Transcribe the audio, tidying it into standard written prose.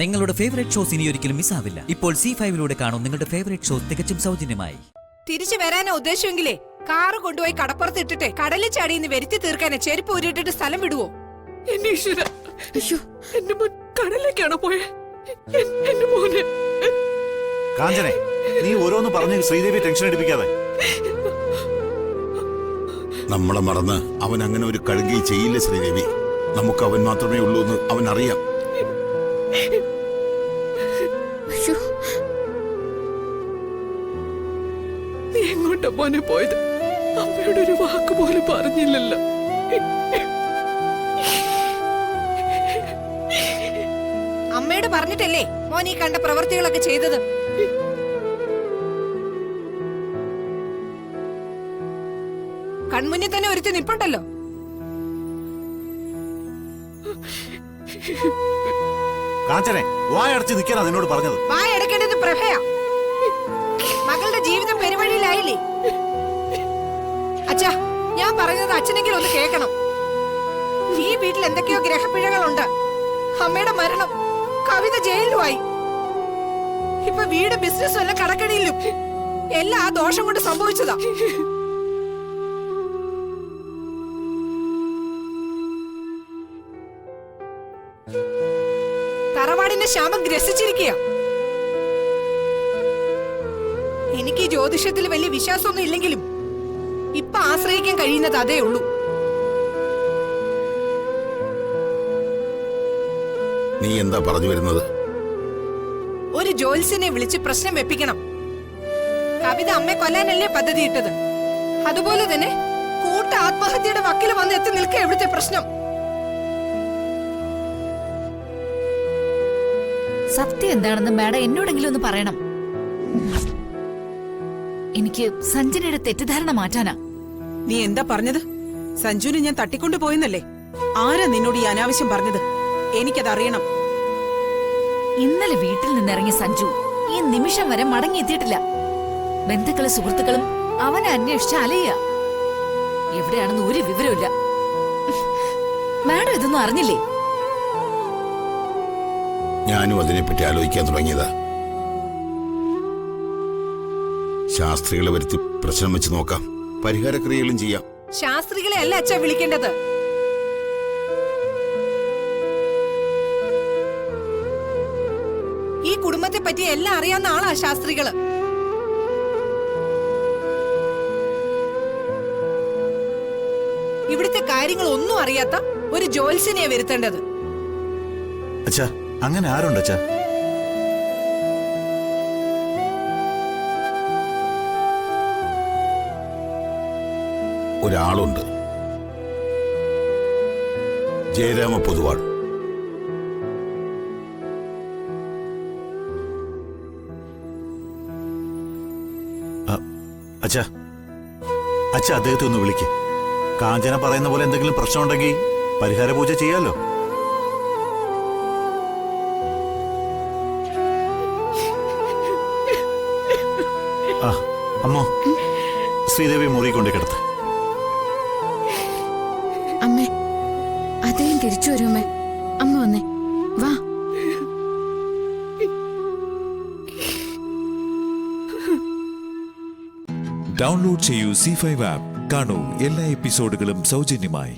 നിങ്ങളുടെ favourite shows ഇനി ഒരിക്കലും മിസ്സാവില്ല. ഇപ്പോൾ C5 കാണും നിങ്ങളുടെ ഫേവറേറ്റ് ഷോസ് തികച്ചും സൗജന്യമായി. തിരിച്ചു വരാനാ ഉദ്ദേശമെങ്കിലേ കാറ് കൊണ്ടുപോയി കടപ്പുറത്ത് ഇട്ടിട്ട് കടലിൽ ചാടിന്ന് വരുത്തി തീർക്കാനെ ചെരുപ്പ് ഊരിട്ടിട്ട് സ്ഥലം വിടുവോ? എന്റെ മോൻ കടലിലേക്കാണോ പോയെ? എന്റെ മോനെ കാഞ്ചനെ, നീ ഓരോന്ന് പറഞ്ഞ് ശ്രീദേവി ടെൻഷൻ അടിപ്പിക്കാതെ. നമ്മളെ മറന്ന് അവൻ അങ്ങനെ ഒരു കഴുകി ചെയ്യില്ല ശ്രീദേവി. നമുക്ക് അവൻ മാത്രമേ ഉള്ളൂ എന്ന് അവൻ അറിയാം. നീ എങ്ങോട്ടാ മോനെ പോയത്? അമ്മയോട് ഒരു വാക്ക് പോലും പറഞ്ഞില്ലല്ലോ. അമ്മയോട് പറഞ്ഞിട്ടല്ലേ മോൻ ഈ കണ്ട പ്രവൃത്തികളൊക്കെ ചെയ്തത്? കൺമുന്നിൽ തന്നെ ഒരുത്തി നിപ്പുണ്ടല്ലോ. കാഞ്ചനെ, വായടച്ച് നിൽക്കാനാ നിന്നോട് പറഞ്ഞത്. വായടക്കേണ്ടത് പ്രഭയാ. മകളുടെ ജീവിതം പെരുവഴിയിലായില്ലേ? അച്ഛാ, ഞാൻ പറയുന്നത് അച്ഛനെങ്കിലും ഒന്ന് കേൾക്കണം. ഈ വീട്ടിൽ എന്തൊക്കെയോ ഗ്രഹപ്പിഴകളുണ്ട്. അമ്മയുടെ മരണം, കവിത ജയിലുമായി, ഇപ്പൊ വീട് ബിസിനസ് എല്ലാം കടക്കടിയിലും. എല്ലാം ആ ദോഷം കൊണ്ട് സംഭവിച്ചതാ. തറവാടിന്റെ ശാപം ഗ്രസിച്ചിരിക്കുക. എനിക്ക് ജ്യോതിഷത്തിൽ വലിയ വിശ്വാസമൊന്നും ഇല്ലെങ്കിലും ഇപ്പൊ ആശ്രയിക്കാൻ കഴിയുന്നത് അതേ ഉള്ളൂ. നീ എന്താ പറഞ്ഞു വരുന്നത്? ഒരു ജ്യോത്സ്യനെ വിളിച്ച് പ്രശ്നം വെപ്പിക്കണം. കവിത അമ്മയെ കൊല്ലാനല്ലേ പദ്ധതി ഇട്ടത്. അതുപോലെ തന്നെ കൂട്ട ആത്മഹത്യയുടെ വക്കിൽ വന്ന് എത്തി നിൽക്കുക എവിടുത്തെ പ്രശ്നം. സത്യം എന്താണെന്ന് മാഡം എന്നോടെങ്കിലും ഒന്ന് പറയണം. എനിക്ക് സഞ്ജനയുടെ തെറ്റിദ്ധാരണ മാറ്റാനാ. നീ എന്താ പറഞ്ഞത്? സഞ്ജുവിനെ ഞാൻ തട്ടിക്കൊണ്ടു പോയെന്നല്ലേ? ആരാ നിന്നോട് ഈ അനാവശ്യം പറഞ്ഞത്? എനിക്കതറിയണം. ഇന്നലെ വീട്ടിൽ നിന്നിറങ്ങിയ സഞ്ജു ഈ നിമിഷം വരെ മടങ്ങിയെത്തിയിട്ടില്ല. ബന്ധുക്കളും സുഹൃത്തുക്കളും അവനെ അന്വേഷിച്ച് അലയുക. എവിടെയാണെന്ന് ഒരു വിവരമില്ല. മാഡം ഇതൊന്നും അറിഞ്ഞില്ലേ? ഞാനും അതിനെപ്പറ്റി ആലോചിക്കാൻ തുടങ്ങിയതാ. ശാസ്ത്രികളെ വരുത്തി പ്രശ്നം വെച്ച് നോക്കാം. പരിഹാരക്രിയകളും ചെയ്യാം. ശാസ്ത്രികളെ അല്ല അച്ഛാ വിളിക്കേണ്ടത്. ഈ കുടുംബത്തെ പറ്റി എല്ലാം അറിയാവുന്ന ആളാ ശാസ്ത്രികള്. ഇവിടുത്തെ കാര്യങ്ങൾ ഒന്നും അറിയാത്ത ഒരു ജ്യോത്സ്യനെയാ വരുത്തേണ്ടത്. അച്ഛാ, അങ്ങനെ ആരുണ്ട് അച്ഛാ? ഒരാളുണ്ട്, ജയരാമ പൊതുവാൾ. അച്ഛാ, അച്ഛാ അദ്ദേഹത്തെ ഒന്ന് വിളിക്ക്. കാഞ്ചന പറയുന്ന പോലെ എന്തെങ്കിലും പ്രശ്നമുണ്ടെങ്കിൽ പരിഹാര പൂജ ചെയ്യാലോ. അമ്മോ, ശ്രീദേവി മുറി കൊണ്ട് കിടത്ത്. അമ്മേ, അദ്ദേഹം തിരിച്ചു വരുമേ. അമ്മ വന്നേ, വാ. ഡൗൺലോഡ് ചെയ്യൂ C5 ആപ്പ്. കാണൂ എല്ലാ എപ്പിസോഡുകളും സൗജന്യമായി.